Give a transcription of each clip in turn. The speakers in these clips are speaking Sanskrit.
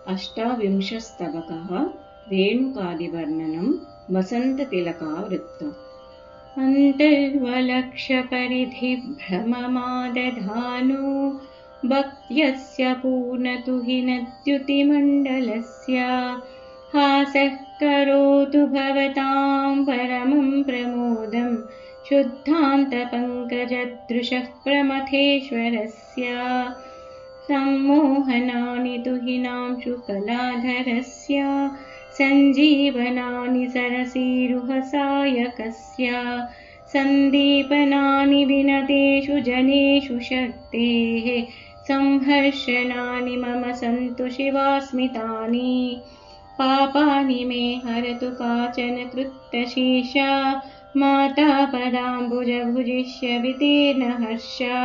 अष्टाविंशस्तवकः रेणुकादिवर्णनं वसन्ततिलकावृत्तम्। अन्तर्वलक्षपरिधिभ्रममादधानो भक्त्यस्य पूर्णतुहिनद्युतिमण्डलस्य हासः करोतु भवतां परमं प्रमोदं शुद्धान्तपङ्कजदृशः प्रमथेश्वरस्य सम्मोहनानि तुहिनांशु कलाधरस्य सञ्जीवनानि सरसीरुहसायकस्य सन्दीपनानि विनतेषु जनेषु शक्तेः संहर्षणानि मम सन्तु शिवास्मितानि पापानि मे हरतु काचन कृत्तशीर्षा माता पदाम्बुजभुजिष्य वितीर्ण हर्षा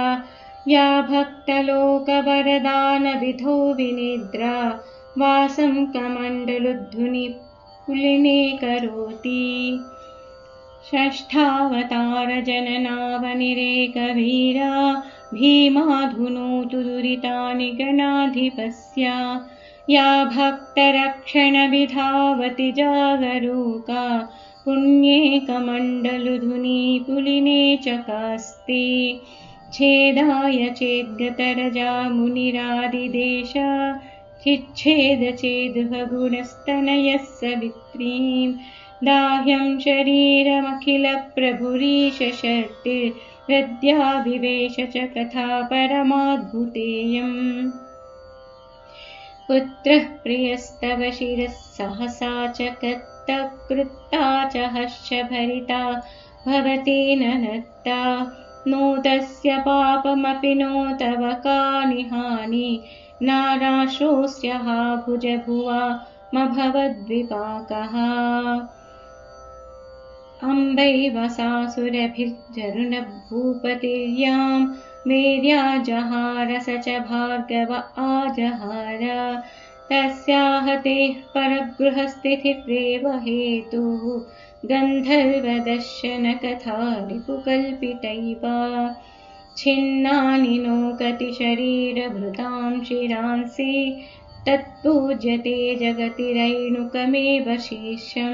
या भक्तलोकवरदानविधौ विनिद्रा वासं कमण्डलुद्धुनि पुलिने करोति षष्ठावतारजननावनिरेकवीरा भीमाधुनोतु दुरितानि गणाधिपस्य या भक्तरक्षणविधावति जागरूका पुण्येकमण्डलुधुनी पुलिने चकास्ति छेदाय चेद्गतरजा मुनिरादिदेशा चिच्छेद चेद्भगुणस्तनयः सवित्रीं दाह्यं शरीरमखिलप्रभुरीश शर्तिर्हृद्या विवेश च कथा परमाद्भुतेयम् पुत्रः प्रियस्तव शिरः सहसा च कृत्ता च हर्षभरिता भवति ननत्ता नो तस्य पापमपि नो तव कानि हानि नाराशोऽस्य हा भुजभुवा मभवद्विपाकः अम्बैवसासुरभिर्जरुणभूपतिर्यां वीर्या जहार स च भार्गव आजहार तस्याहतेः परगृहस्थितिरेव हेतुः गन्धर्वदर्शनकथा रिपुकल्पितैव छिन्नानि नो कतिशरीरभृतां शिरांसि तत्पूज्यते जगति रैणुकमेव शीर्षं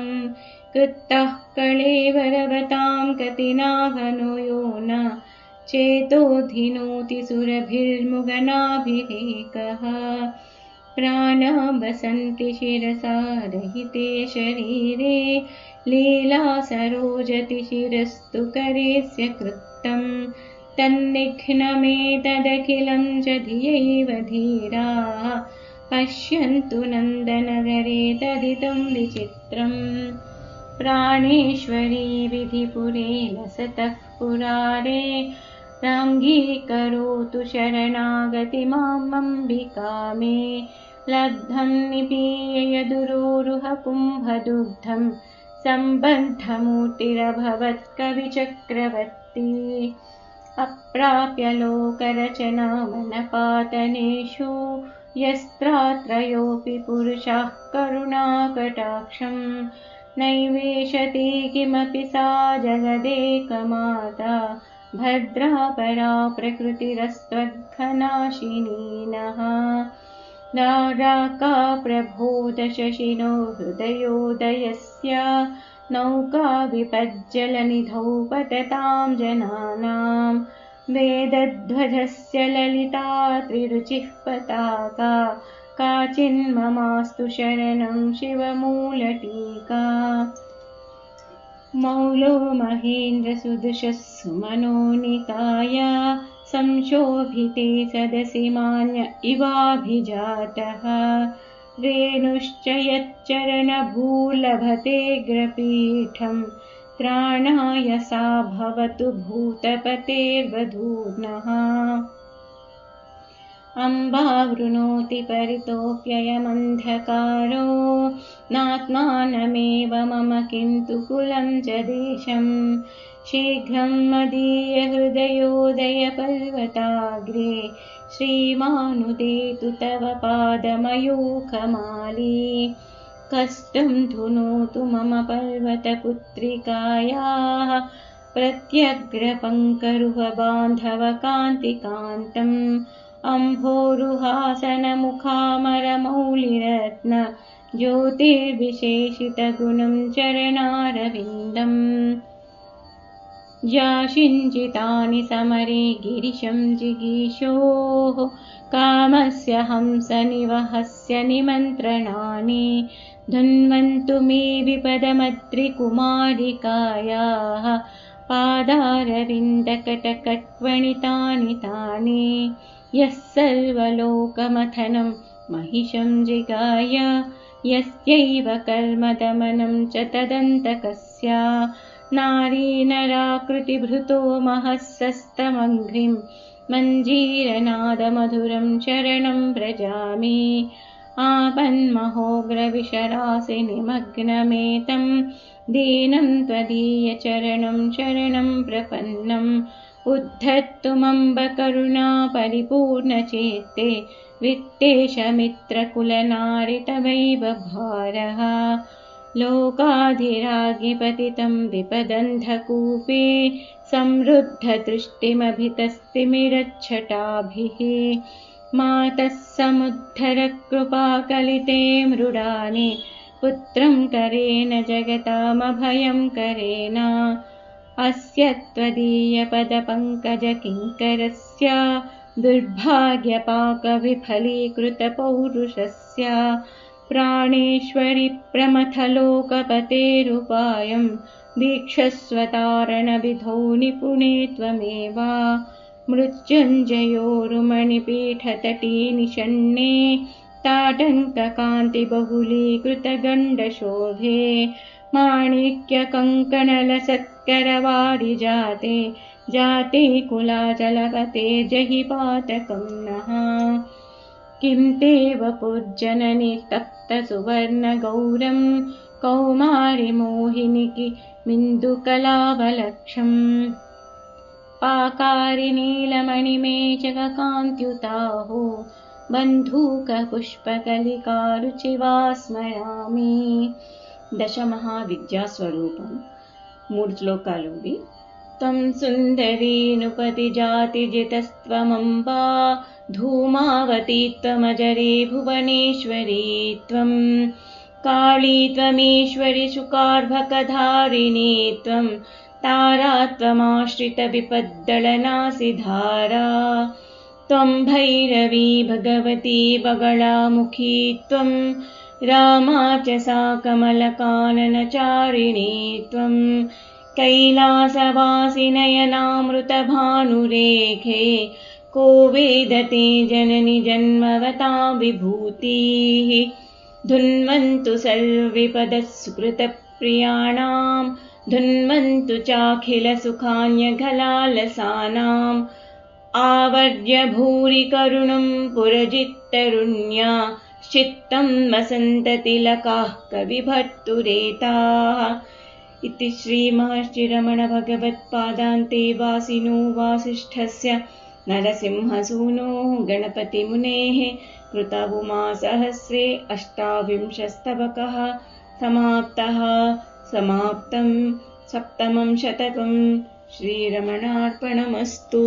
कृत्तः कळेवरवतां कतिनाभनो यो न चेतोऽधिनोति सुरभिर्मुगनाभिरेकः प्राणा वसन्ति शिरसा रहिते शरीरे लीला सरोजति शिरस्तु करेस्य कृत्तं तन्निघ्नमेतदखिलं च धियैव धीराः पश्यन्तु नन्दनगरे तदितं विचित्रम् प्राणेश्वरी विधिपुरे लसतः पुरारे राङ्गीकरोतु शरणागतिमामम्बिका मे लब्धं निपीय यदुरोरुह कुम्भदुग्धं सम्बद्धमूर्तिरभवत्कविचक्रवर्ती अप्राप्य लोकरचनामनपातनेषु यस्त्रात्रयोऽपि पुरुषाः करुणाकटाक्षं नैवेशति किमपि सा जगदेकमाता भद्रा परा प्रकृतिरस्त्वघ्नाशिनी नः नाराका प्रबोधशशिनो हृदयोदयस्य नौका विपज्जलनिधौ पततां जनानां वेदध्वजस्य ललिता त्रिरुचिः पताका काचिन्ममास्तु शरणं शिवमूलटीका मौलो महेन्द्रसुदृशः सुमनोनिकाया संशोभिते सदसि मान्य इवाभिजातः रेणुश्च यच्चरणभूलभतेऽग्रपीठं त्राणाय सा भवतु भूतपतेर्वधूर्नः अम्बा वृणोति परितोऽप्ययमन्धकारो नात्मानमेव मम किन्तु कुलं च देशं शीघ्रं मदीयहृदयोदयपर्वताग्रे श्रीमानुदेतु तव पादमयूखमाली कष्टं धुनोतु मम पर्वतपुत्रिकायाः प्रत्यग्रपङ्करुहबान्धवकान्तिकान्तम् अम्भोरुहासनमुखामरमौलिरत्न ज्योतिर्विशेषितगुणं चरणारविन्दम् याशिञ्चितानि समरे गिरिशं जिगीषोः कामस्य हंसनिवहस्य निमन्त्रणानि धन्वन्तु मे विपदमद्रिकुमारिकायाः पादारविन्दकटकट्वणितानि तानि यः सर्वलोकमथनं महिषं जिगाय यस्यैव कर्मदमनं च तदन्तकस्य नारीनराकृतिभृतो महस्सस्तमङ्घ्रिं मञ्जीरनादमधुरं शरणं व्रजामि आपन्महोग्रविशरासि निमग्नमेतं दीनं त्वदीयचरणं शरणं प्रपन्नम् उद्धर्तु मम्ब करुणा परिपूर्णचेत्ते वित्तेशमित्रकुलनारितवैव भारः लोकाधिराज्ञिपतितं विपदन्धकूपे समृद्धतृष्टिमभितस्तिमिरच्छटाभिः मातः समुद्धरकृपाकलिते मृडानि पुत्रं करेण जगतामभयं करेण अस्य त्वदीयपदपङ्कजकिङ्करस्य दुर्भाग्यपाकविफलीकृतपौरुषस्य प्राणेश्वरि प्रमथलोकपतेरुपायं दीक्षस्वतारणविधौ निपुणे त्वमेव मृत्युञ्जयोरुमणिपीठतटी निषण्णे ताटङ्ककान्तिबहुलीकृतगण्डशोभे माणिक्यकङ्कणलसत्करवारिजाते जाते कुलाचलपते जहि पातकं नः किं ते वपुर्जननि तप्तसुवर्णगौरं कौमारिमोहिनि मिन्दुकलावलक्षम् पाकारिनीलमणिमेचककान्त्युताहो बन्धूकपुष्पकलिकारुचिवा स्मरामि दशमहाविद्यास्वरूपं मूడు శ్లోకాలుంది तं सुन्दरीनुपतिजातिजितस्त्वमम्बा धूमावती त्वमजरे भुवनेश्वरी त्वं काली त्वमीश्वरि शुकार्भकधारिणी त्वं तारा त्वमाश्रितविपद्दलनासिधारा त्वं भैरवी भगवती बगलामुखी त्वं रामा च सा कमलकाननचारिणी त्वं कैलासवासिनयनामृतभानुरेखे को वेदते जननि जन्मवता विभूतिः धुन्वन्तु सर्वविपदसुकृतप्रियाणां धुन्वन्तु चाखिलसुखान्यघलालसानाम् आवर्य भूरि करुणं पुरजित्तरुण्या चित्तं वसन्ततिलकाः कविभर्तुरेताः इति श्रीमहर्षिरमणभगवत्पादान्ते वासिनो वासिष्ठस्य नरसिंहसूनो गणपतिमुनेः कृत उमासहस्रे 28स्तवकः समाप्तः समाप्तं 7मं शतकं श्रीरमणार्पणमस्तु।